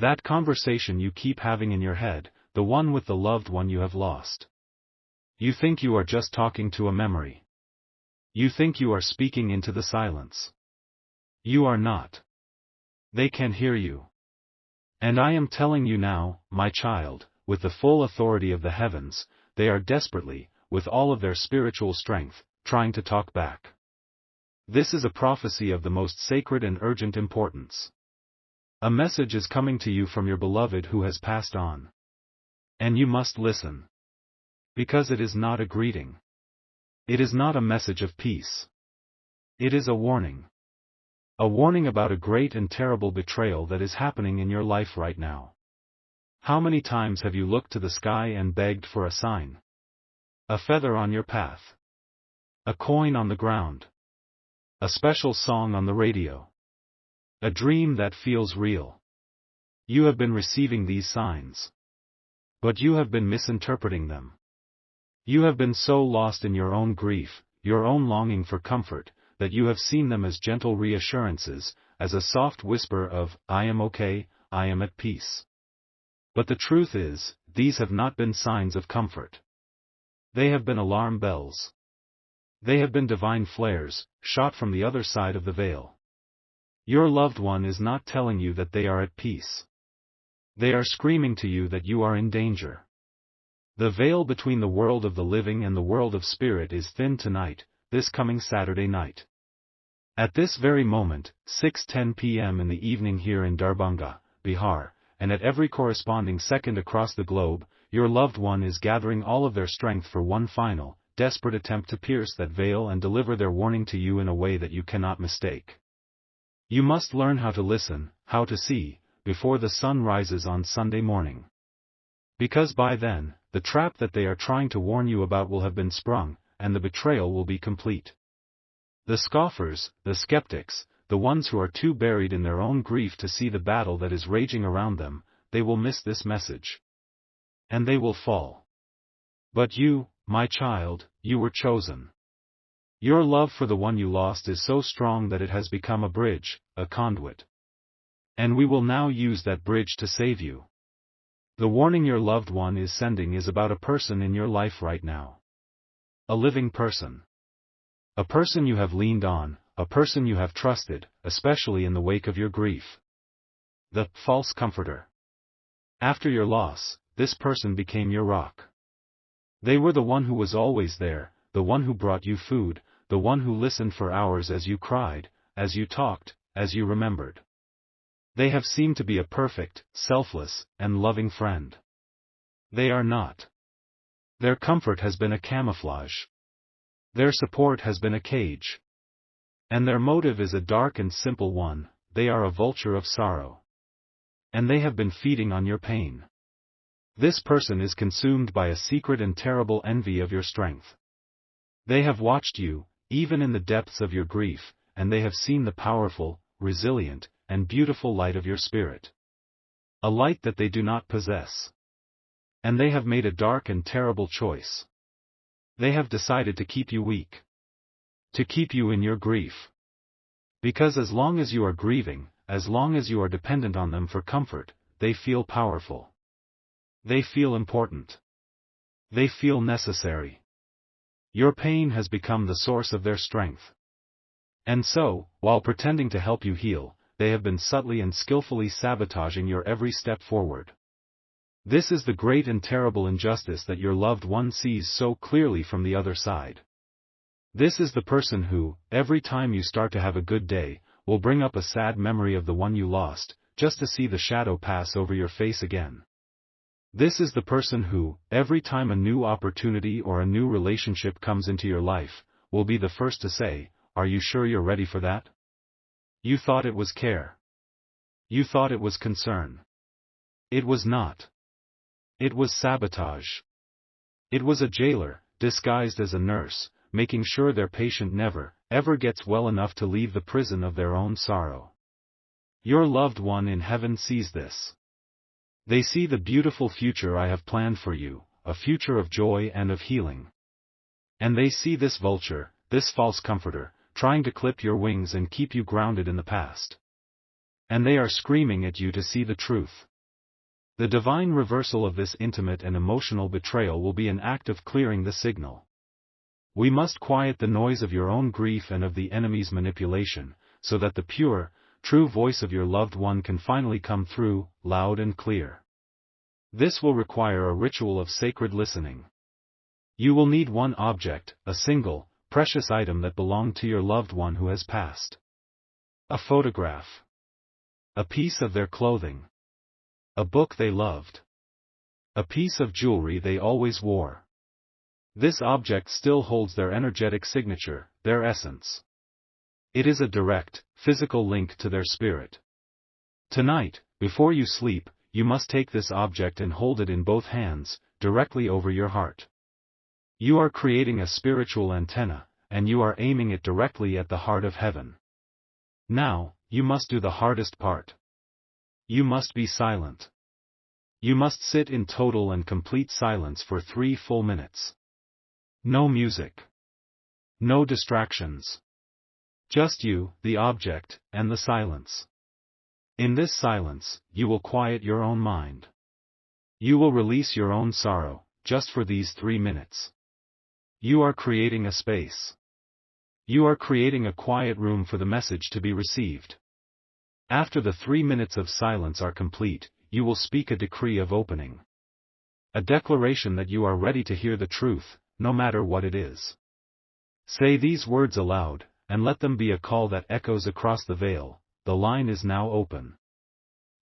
That conversation you keep having in your head, the one with the loved one you have lost. You think you are just talking to a memory. You think you are speaking into the silence. You are not. They can hear you. And I am telling you now, my child, with the full authority of the heavens, they are desperately, with all of their spiritual strength, trying to talk back. This is a prophecy of the most sacred and urgent importance. A message is coming to you from your beloved who has passed on. And you must listen. Because it is not a greeting. It is not a message of peace. It is a warning. A warning about a great and terrible betrayal that is happening in your life right now. How many times have you looked to the sky and begged for a sign? A feather on your path. A coin on the ground. A special song on the radio. A dream that feels real. You have been receiving these signs. But you have been misinterpreting them. You have been so lost in your own grief, your own longing for comfort, that you have seen them as gentle reassurances, as a soft whisper of, I am okay, I am at peace. But the truth is, these have not been signs of comfort. They have been alarm bells. They have been divine flares, shot from the other side of the veil. Your loved one is not telling you that they are at peace. They are screaming to you that you are in danger. The veil between the world of the living and the world of spirit is thin tonight, this coming Saturday night. At this very moment, 6:10 p.m. in the evening here in Darbhanga, Bihar, and at every corresponding second across the globe, your loved one is gathering all of their strength for one final, desperate attempt to pierce that veil and deliver their warning to you in a way that you cannot mistake. You must learn how to listen, how to see, before the sun rises on Sunday morning. Because by then, the trap that they are trying to warn you about will have been sprung, and the betrayal will be complete. The scoffers, the skeptics, the ones who are too buried in their own grief to see the battle that is raging around them, they will miss this message. And they will fall. But you, my child, you were chosen. Your love for the one you lost is so strong that it has become a bridge, a conduit. And we will now use that bridge to save you. The warning your loved one is sending is about a person in your life right now. A living person. A person you have leaned on, a person you have trusted, especially in the wake of your grief. The false comforter. After your loss, this person became your rock. They were the one who was always there, the one who brought you food, the one who listened for hours as you cried, as you talked, as you remembered. They have seemed to be a perfect, selfless, and loving friend. They are not. Their comfort has been a camouflage. Their support has been a cage. And their motive is a dark and simple one, they are a vulture of sorrow. And they have been feeding on your pain. This person is consumed by a secret and terrible envy of your strength. They have watched you, even in the depths of your grief, and they have seen the powerful, resilient, and beautiful light of your spirit. A light that they do not possess. And they have made a dark and terrible choice. They have decided to keep you weak. To keep you in your grief. Because as long as you are grieving, as long as you are dependent on them for comfort, they feel powerful. They feel important. They feel necessary. Your pain has become the source of their strength. And so, while pretending to help you heal, they have been subtly and skillfully sabotaging your every step forward. This is the great and terrible injustice that your loved one sees so clearly from the other side. This is the person who, every time you start to have a good day, will bring up a sad memory of the one you lost, just to see the shadow pass over your face again. This is the person who, every time a new opportunity or a new relationship comes into your life, will be the first to say, "Are you sure you're ready for that? You thought it was care. You thought it was concern. It was not. It was sabotage. It was a jailer, disguised as a nurse, making sure their patient never, ever gets well enough to leave the prison of their own sorrow." Your loved one in heaven sees this. They see the beautiful future I have planned for you, a future of joy and of healing. And they see this vulture, this false comforter, trying to clip your wings and keep you grounded in the past. and they are screaming at you to see the truth. The divine reversal of this intimate and emotional betrayal will be an act of clearing the signal. We must quiet the noise of your own grief and of the enemy's manipulation, so that the pure, true voice of your loved one can finally come through, loud and clear. This will require a ritual of sacred listening. You will need one object, a single, precious item that belonged to your loved one who has passed. A photograph. A piece of their clothing. A book they loved. A piece of jewelry they always wore. This object still holds their energetic signature, their essence. It is a direct, physical link to their spirit. Tonight, before you sleep, you must take this object and hold it in both hands, directly over your heart. You are creating a spiritual antenna, and you are aiming it directly at the heart of heaven. Now, you must do the hardest part. You must be silent. You must sit in total and complete silence for 3 full minutes. No music. No distractions. Just you, the object, and the silence. In this silence, you will quiet your own mind. You will release your own sorrow, just for these 3 minutes. You are creating a space. You are creating a quiet room for the message to be received. After the 3 minutes of silence are complete, you will speak a decree of opening. A declaration that you are ready to hear the truth, no matter what it is. Say these words aloud, and let them be a call that echoes across the veil. The line is now open.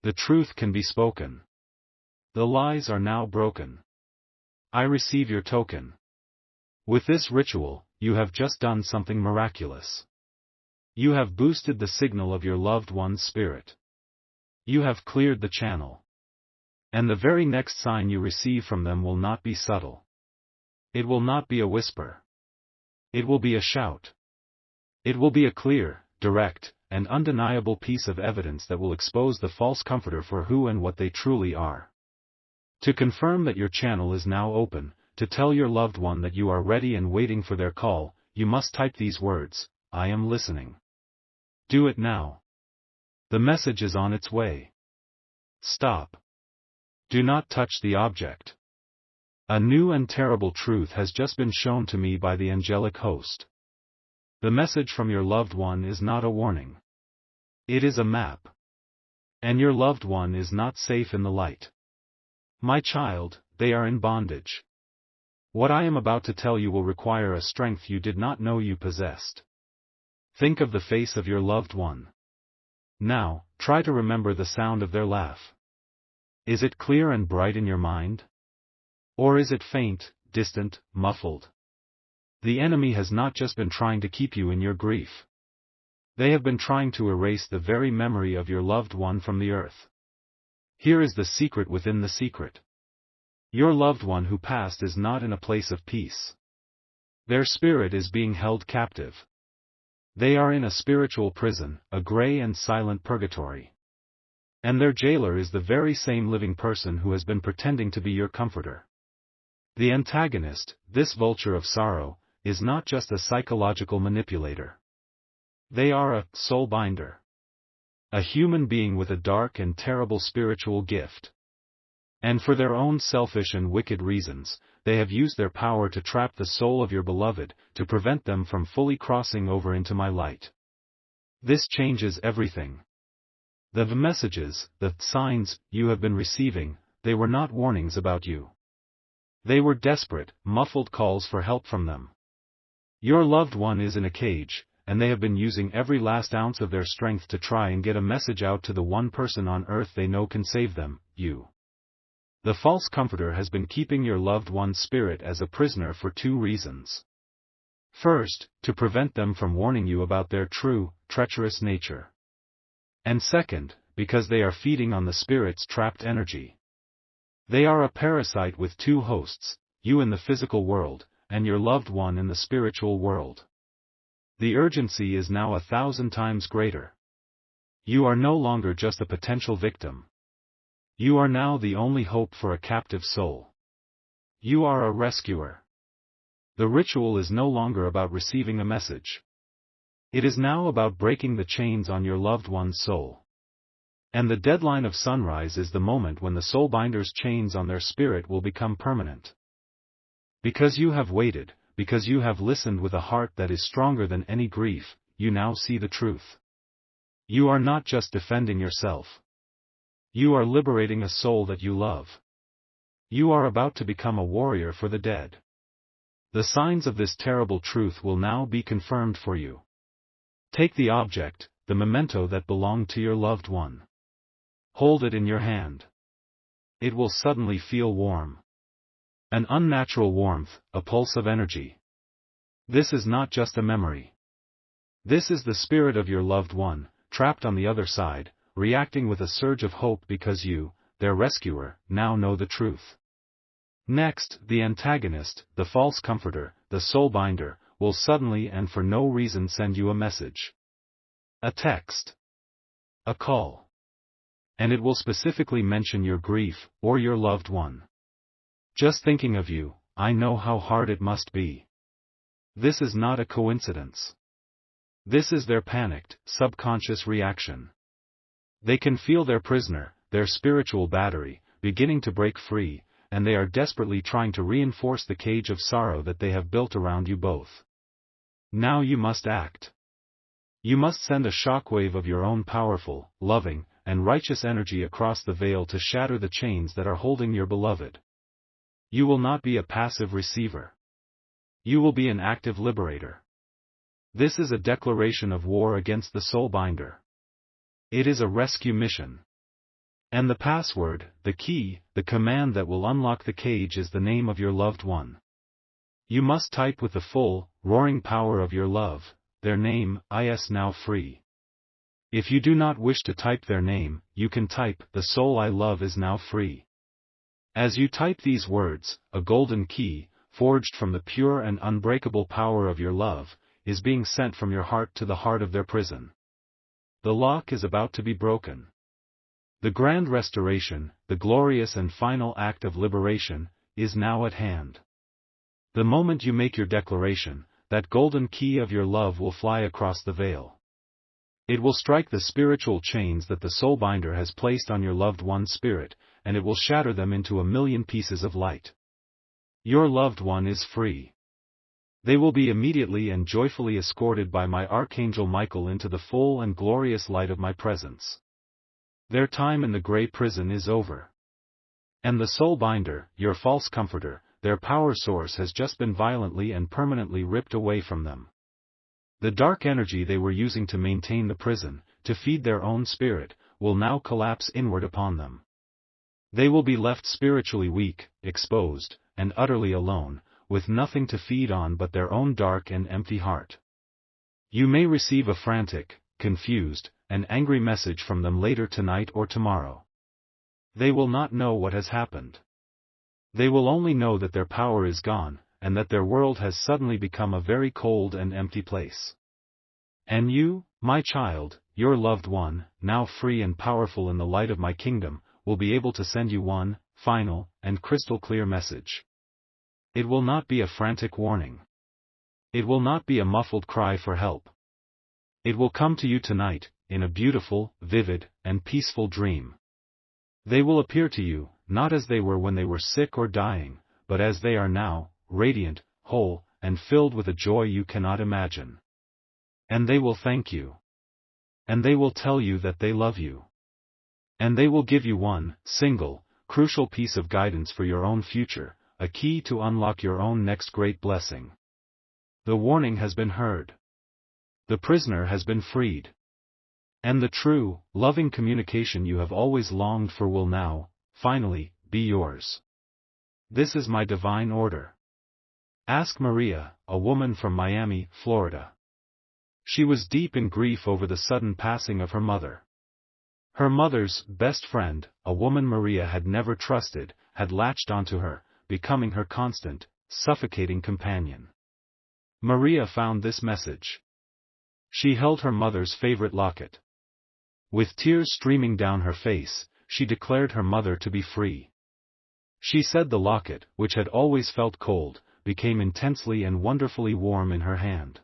The truth can be spoken. The lies are now broken. I receive your token. With this ritual, you have just done something miraculous. You have boosted the signal of your loved one's spirit. You have cleared the channel. And the very next sign you receive from them will not be subtle. It will not be a whisper. It will be a shout. It will be a clear, direct, and undeniable piece of evidence that will expose the false comforter for who and what they truly are. To confirm that your channel is now open, to tell your loved one that you are ready and waiting for their call, you must type these words: I am listening. Do it now. The message is on its way. Stop. Do not touch the object. A new and terrible truth has just been shown to me by the angelic host. The message from your loved one is not a warning. It is a map. And your loved one is not safe in the light. My child, they are in bondage. What I am about to tell you will require a strength you did not know you possessed. Think of the face of your loved one. Now, try to remember the sound of their laugh. Is it clear and bright in your mind? Or is it faint, distant, muffled? The enemy has not just been trying to keep you in your grief. They have been trying to erase the very memory of your loved one from the earth. Here is the secret within the secret. Your loved one who passed is not in a place of peace. Their spirit is being held captive. They are in a spiritual prison, a gray and silent purgatory. And their jailer is the very same living person who has been pretending to be your comforter. The antagonist, this vulture of sorrow, is not just a psychological manipulator. They are a soul binder. A human being with a dark and terrible spiritual gift. And for their own selfish and wicked reasons, they have used their power to trap the soul of your beloved, to prevent them from fully crossing over into my light. This changes everything. The messages, the signs, you have been receiving, they were not warnings about you. They were desperate, muffled calls for help from them. Your loved one is in a cage, and they have been using every last ounce of their strength to try and get a message out to the one person on earth they know can save them, you. The false comforter has been keeping your loved one's spirit as a prisoner for 2 reasons. First, to prevent them from warning you about their true, treacherous nature. And second, because they are feeding on the spirit's trapped energy. They are a parasite with 2 hosts, you in the physical world, and your loved one in the spiritual world. The urgency is now 1,000 times greater. You are no longer just a potential victim. You are now the only hope for a captive soul. You are a rescuer. The ritual is no longer about receiving a message. It is now about breaking the chains on your loved one's soul. And the deadline of sunrise is the moment when the soulbinder's chains on their spirit will become permanent. Because you have waited, because you have listened with a heart that is stronger than any grief, you now see the truth. You are not just defending yourself. You are liberating a soul that you love. You are about to become a warrior for the dead. The signs of this terrible truth will now be confirmed for you. Take the object, the memento that belonged to your loved one. Hold it in your hand. It will suddenly feel warm. An unnatural warmth, a pulse of energy. This is not just a memory. This is the spirit of your loved one, trapped on the other side, reacting with a surge of hope because you, their rescuer, now know the truth. Next, the antagonist, the false comforter, the soulbinder, will suddenly and for no reason send you a message. A text. A call. And it will specifically mention your grief, or your loved one. Just thinking of you, I know how hard it must be. This is not a coincidence. This is their panicked, subconscious reaction. They can feel their prisoner, their spiritual battery, beginning to break free, and they are desperately trying to reinforce the cage of sorrow that they have built around you both. Now you must act. You must send a shockwave of your own powerful, loving, and righteous energy across the veil to shatter the chains that are holding your beloved. You will not be a passive receiver. You will be an active liberator. This is a declaration of war against the soulbinder. It is a rescue mission. And the password, the key, the command that will unlock the cage is the name of your loved one. You must type with the full, roaring power of your love, their name, is now free. If you do not wish to type their name, you can type, the soul I love is now free. As you type these words, a golden key, forged from the pure and unbreakable power of your love, is being sent from your heart to the heart of their prison. The lock is about to be broken. The grand restoration, the glorious and final act of liberation, is now at hand. The moment you make your declaration, that golden key of your love will fly across the veil. It will strike the spiritual chains that the soulbinder has placed on your loved one's spirit, and it will shatter them into a million pieces of light. Your loved one is free. They will be immediately and joyfully escorted by my Archangel Michael into the full and glorious light of my presence. Their time in the gray prison is over. And the soulbinder, your false comforter, their power source has just been violently and permanently ripped away from them. The dark energy they were using to maintain the prison, to feed their own spirit, will now collapse inward upon them. They will be left spiritually weak, exposed, and utterly alone, with nothing to feed on but their own dark and empty heart. You may receive a frantic, confused, and angry message from them later tonight or tomorrow. They will not know what has happened. They will only know that their power is gone, and that their world has suddenly become a very cold and empty place. And you, my child, your loved one, now free and powerful in the light of my kingdom, will be able to send you one, final, and crystal clear message. It will not be a frantic warning. It will not be a muffled cry for help. It will come to you tonight, in a beautiful, vivid, and peaceful dream. They will appear to you, not as they were when they were sick or dying, but as they are now, radiant, whole, and filled with a joy you cannot imagine. And they will thank you. And they will tell you that they love you. And they will give you one, single, crucial piece of guidance for your own future, a key to unlock your own next great blessing. The warning has been heard. The prisoner has been freed. And the true, loving communication you have always longed for will now, finally, be yours. This is my divine order. Ask Maria, a woman from Miami, Florida. She was deep in grief over the sudden passing of her mother. Her mother's best friend, a woman Maria had never trusted, had latched onto her, becoming her constant, suffocating companion. Maria found this message. She held her mother's favorite locket. With tears streaming down her face, she declared her mother to be free. She said the locket, which had always felt cold, became intensely and wonderfully warm in her hand.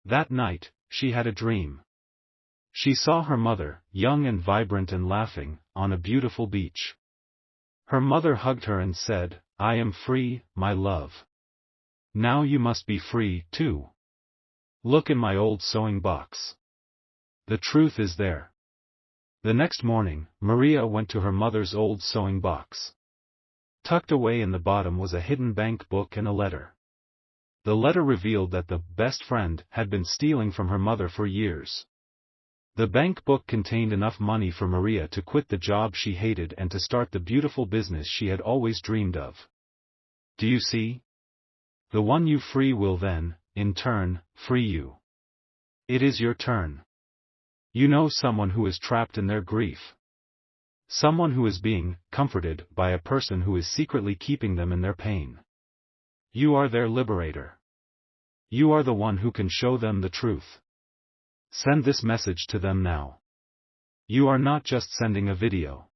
That night, she had a dream. She saw her mother, young and vibrant and laughing, on a beautiful beach. Her mother hugged her and said, "I am free, my love. Now you must be free, too. Look in my old sewing box. The truth is there." The next morning, Maria went to her mother's old sewing box. Tucked away in the bottom was a hidden bank book and a letter. The letter revealed that the best friend had been stealing from her mother for years. The bank book contained enough money for Maria to quit the job she hated and to start the beautiful business she had always dreamed of. Do you see? The one you free will then, in turn, free you. It is your turn. You know someone who is trapped in their grief. Someone who is being comforted by a person who is secretly keeping them in their pain. You are their liberator. You are the one who can show them the truth. Send this message to them now. You are not just sending a video.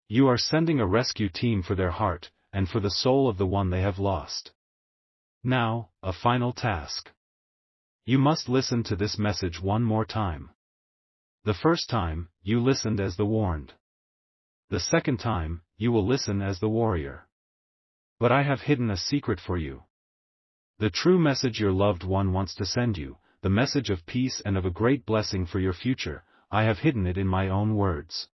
You are sending a rescue team for their heart, and for the soul of the one they have lost. Now, a final task. You must listen to this message one more time. The first time, you listened as the warned. The second time, you will listen as the warrior. But I have hidden a secret for you. The true message your loved one wants to send you, the message of peace and of a great blessing for your future, I have hidden it in my own words.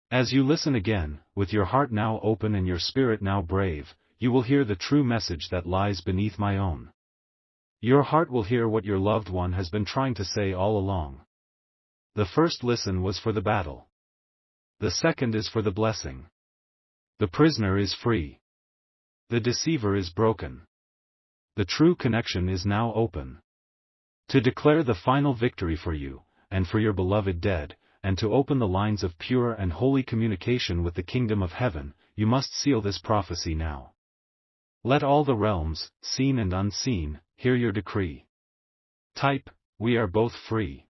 As you listen again, with your heart now open and your spirit now brave, you will hear the true message that lies beneath my own. Your heart will hear what your loved one has been trying to say all along. The first listen was for the battle. The second is for the blessing. The prisoner is free. The deceiver is broken. The true connection is now open. To declare the final victory for you, and for your beloved dead, and to open the lines of pure and holy communication with the kingdom of heaven, you must seal this prophecy now. Let all the realms, seen and unseen, hear your decree. Type, "We are both free."